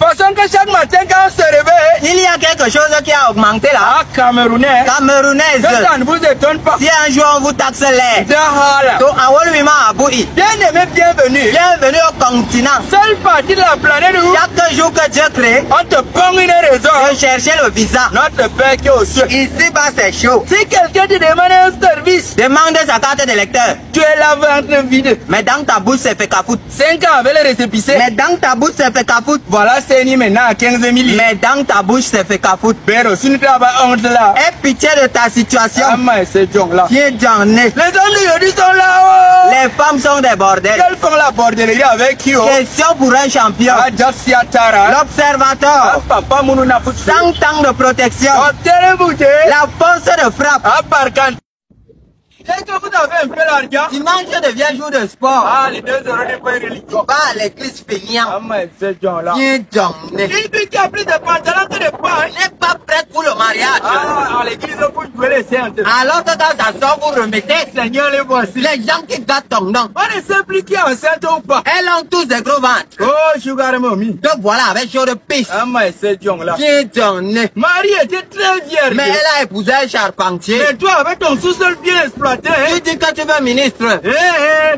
façon que chaque matin quand on se réveille, il y a quelque chose qui a augmenté là. Ah, Camerounais. Camerounaise. Ça ne vous étonne pas. Si un jour on vous taxe l'air. Dahala. Donc, Aboui. Bien-aimé, bienvenue. Bienvenue au continent. Seule partie de la planète où Chaque jour que Dieu crée, on te prend une raison. je cherchais le visa. Notre Père qui est aux cieux. Ici-bas, c'est chaud. Si quelqu'un te demande un service, Demande sa carte d'électeur. tu es là ventre vide. Mais dans ta bouche, c'est fait qu'à foutre. 5 ans avec le récépissé. Mais dans ta bouche, c'est fait qu'à foutre. Voilà, c'est ni maintenant à 15 000. Mais dans ta bouche, c'est fait qu'à foutre. Pero, si nous travaillons honte là. Aie pitié de ta situation. Ah, mais c'est John là. Tiens, John. Les hommes d'aujourd'hui sont là. Les femmes sont des bordels. Quelles font la bordellerie avec qui? Question pour un champion. Ah, Jassia Tara. L'observateur. Ah, papa, mon n'a pas 100 ans de protection. Oh, téléboudé. La force de frappe. Ah, par contre. Est-ce que vous avez un peu d'argent? Dimanche devient jour de sport. Ah, les 2 euros n'est pas religieux. Va à l'église feignant. Ah, mais c'est John là. Tiens, John. Une fille qui a plus de pantalons que de pain. N'est pas prête pour le mariage. Ah, à l'église, on peut jouer les saints. Alors que quand ça sort, vous remettez. Seigneur, les voici. Les gens qui gâtent ton nom. On ne sait plus qui est enceinte ou pas. Elles ont tous des gros ventres. Oh, sugar mommy. Donc voilà, avec chaud de pisse. Ah, mais c'est John là. Tiens, John. Marie était très vierge. Mais elle a épousé un charpentier. Mais toi, avec ton sous-sol bien exploité, Tu dis que tu veux ministre.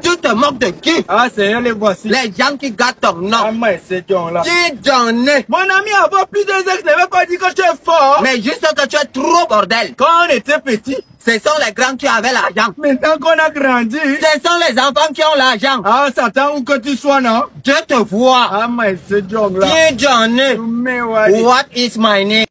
Tu te moques de qui? Ah, Seigneur, les voici. Les gens qui gâtent ton nom. Ah, mais c'est John là. Tiens, John. Mon ami, avoir plusieurs ex ne veut pas dire que tu es fort. Mais juste que tu es trop bordel. Quand on était petit, Ce sont les grands qui avaient l'argent. maintenant qu'on a grandi, Ce sont les enfants qui ont l'argent. ah, Satan, où que tu sois, non? Dieu te voit. Ah, mais c'est John là. Tiens, John. Mais ouais. What is my name?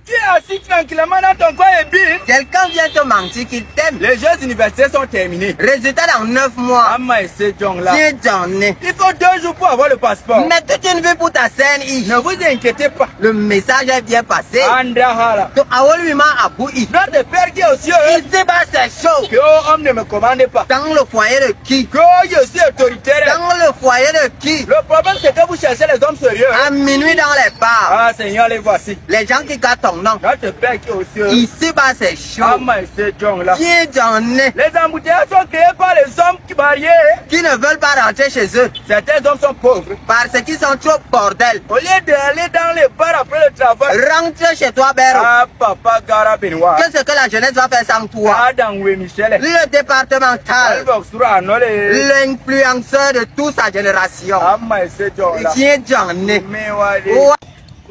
Tu es assis tranquillement dans ton coin et bim. Quelqu'un vient te mentir qu'il t'aime. Les Jeux universitaires sont terminés. Résultat dans 9 mois. Ah, mais c'est John là. Tiens, John. Il faut 2 jours pour avoir le passeport. Mais toute une vie pour ta scène. Ne vous inquiétez pas. Le message est bien passé. Andrahala. Donc, Awolwima Aboui. Notre Père qui est aux cieux. Ici-bas, c'est chaud. Que oh, homme ne me commande pas. Dans le foyer de qui? Que je suis autoritaire. Dans le foyer de qui? Le problème c'est que vous cherchez les hommes sérieux. À minuit dans les bars. Ah, Seigneur, les voici. Les gens qui gâtent ton nom. Notre Père qui est aux cieux. Ici-bas, c'est Ah, chaud. mais c'est John là. Tiens, John. Les embouteillages sont créés par les hommes qui mariés. Qui ne veulent pas rentrer chez eux. Certains hommes sont pauvres. Parce qu'ils sont trop bordel. Au lieu d'aller dans les bars après le travail. Rentre chez toi, Béro. Ah, papa Gara Benoît. Qu'est-ce que la jeunesse va faire sans toi? Ah, dans oui, Michel. Le départemental. L'influenceur de toute sa génération. Ah, mais c'est John là. Tiens, John. Mais ouais. Ouais.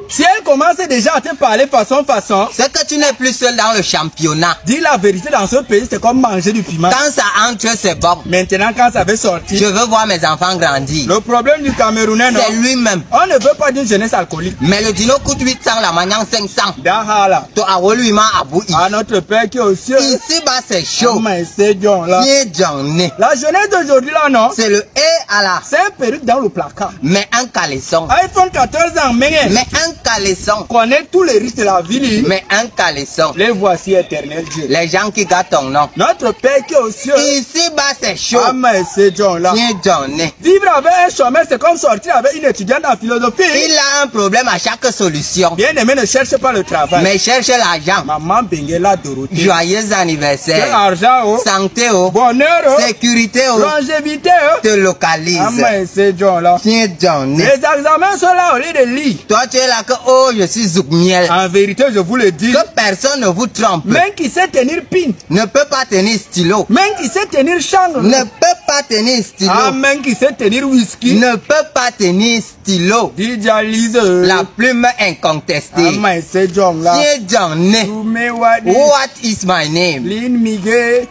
Si elle commence déjà à te parler façon, C'est que tu n'es plus seul dans le championnat. dis la vérité dans ce pays, c'est comme manger du piment. Quand ça entre, c'est bon. Maintenant, quand ça veut sortir, Je veux voir mes enfants grandir. le problème du Camerounais, non? C'est lui-même. On ne veut pas d'une jeunesse alcoolique. Mais le dino coûte 800, la manière 500. Dahala. To Awolwima Aboui. À notre Père qui est aux cieux. Ici-bas, c'est chaud. Mais c'est John là. Tiens, John. La jeunesse d'aujourd'hui là, non? C'est le et à la. C'est un perruque dans le placard. Mais un caleçon. iPhone 14 ans, mais Mais un caleçon. connaît tous les risques de la vie. Mais un caleçon. Les voici éternels Dieu. Les gens qui gâtent ton nom. Notre Père qui est aux cieux. Ici-bas, c'est chaud. Ah, mais c'est John là. Tiens, John. Vivre avec un chômeur, c'est comme sortir avec une étudiante en philosophie. Il a un problème à chaque solution. Bien aimé, ne cherche pas le travail. Mais cherche l'argent. Maman Benguela Dorothée. Joyeux Quel anniversaire. argent, oh. Santé, oh. Bonheur, oh. Sécurité, oh. Longévité, oh. Te localise. Ah, mais c'est John là. Tiens, John. Les examens sont là au lieu de lire. Toi, tu es là que, oh, je suis Zoukmiel. En vérité, je vous le dis. Que personne ne vous trompe. Même qui sait tenir pin. Ne peut pas tenir stylo. Même qui sait tenir changle. Ne peut pas tenir stylo. Ah, même qui sait tenir whisky. Ne peut pas tenir stylo. Dijalise. La plume incontestée. Ah, mais c'est John là. Tiens, John. Toumé Wadi. What is my name? Lynn Miguel.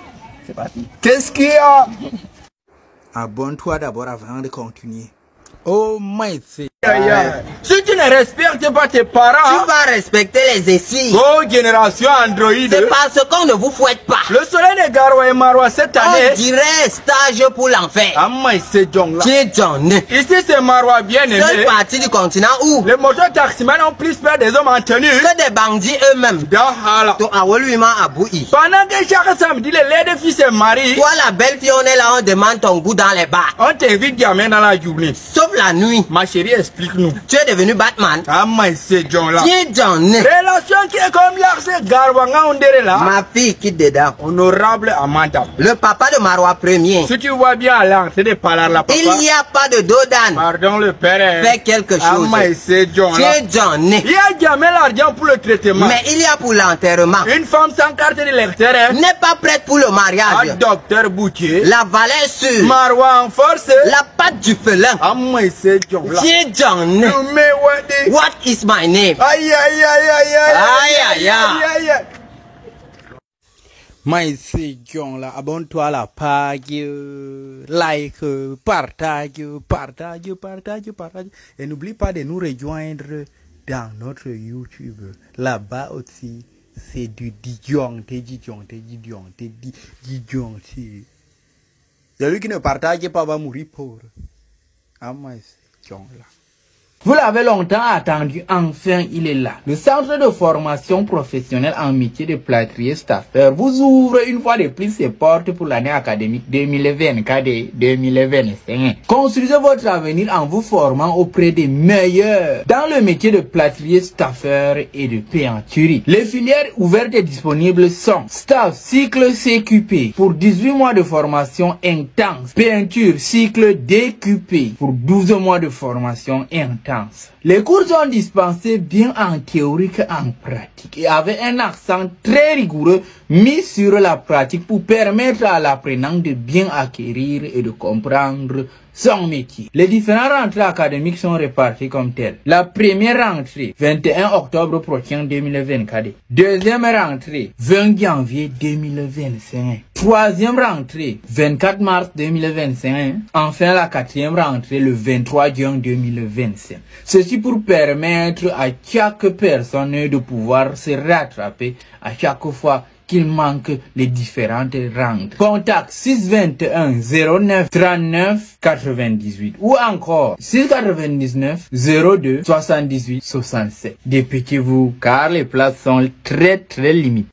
C'est parti. Qu'est-ce qu'il y a? Abonne-toi d'abord avant de continuer. Oh, my c'est. Si tu ne respectes pas tes parents, Tu vas respecter les essais. oh, génération Android. C'est parce qu'on ne vous fouette pas. Le soleil de Garoua et Marois cette année. On dirait stage pour l'enfer. Ah, mais c'est John là. Tiens, John. Ici, c'est Marois bien aimé. Seule partie du continent où Les moteurs taximans ont plus peur des hommes en tenue. que des bandits eux-mêmes. Dahala. To Awolwima Aboui. Pendant que chaque samedi, les laides filles se marient, Toi, la belle fille, on est là, on demande ton goût dans les bars. on t'invite gamin dans la journée. Sauf la nuit. Ma chérie, explique-nous. Tu es devenu Batman. Ah, mais c'est John là. Tiens, John. Relation qui est comme l'argent Garwanga Ondere là. Ma fille quitte dedans. Honorable Amanda. Le papa de Marois Ier. Si tu vois bien à l'entrée de parler là, papa. Il n'y a pas de dos d'âne. Pardon le père. Fais quelque chose. Ah, mais c'est John là. Tiens, John. Il y a jamais l'argent pour le traitement. Mais il y a pour l'enterrement. Une femme sans carte d'électeur. N'est pas prête pour le mariage. Ah, docteur Boutier. La valeur sûre. Marois en force. La patte du félin. Ah, mais c'est John là. Tiens, John. Mais ouais. What is my name? Aïe, aïe, aïe, aïe, Aïe, aïe, aïe. aïe. Mais c'est John là, abonne-toi à la page, like, partage. Et n'oublie pas de nous rejoindre dans notre YouTube. Là-bas aussi, c'est du Dijon. Celui qui ne partage pas va mourir pauvre. Ah, mais c'est John là. Vous l'avez longtemps attendu, enfin il est là. Le centre de formation professionnelle en métier de plâtrier staffeur vous ouvre une fois de plus ses portes pour l'année académique 2024-2025. Construisez votre avenir en vous formant auprès des meilleurs dans le métier de plâtrier staffeur et de peinturie. Les filières ouvertes et disponibles sont staff cycle CQP pour 18 mois de formation intense, peinture cycle DQP pour 12 mois de formation intense. Les cours sont dispensés bien en théorie qu'en pratique et avec un accent très rigoureux mis sur la pratique pour permettre à l'apprenant de bien acquérir et de comprendre son métier. Les différentes rentrées académiques sont réparties comme telles. La première rentrée, 21 octobre prochain 2024. Deuxième rentrée, 20 janvier 2025. Troisième rentrée, 24 mars 2025. Enfin, la quatrième rentrée, le 23 juin 2025. Ceci pour permettre à chaque personne de pouvoir se rattraper à chaque fois qu'il manque les différentes rentrées. Contact 621 09 39 98 ou encore 699 02 78 67. Dépêchez-vous car les places sont très limitées.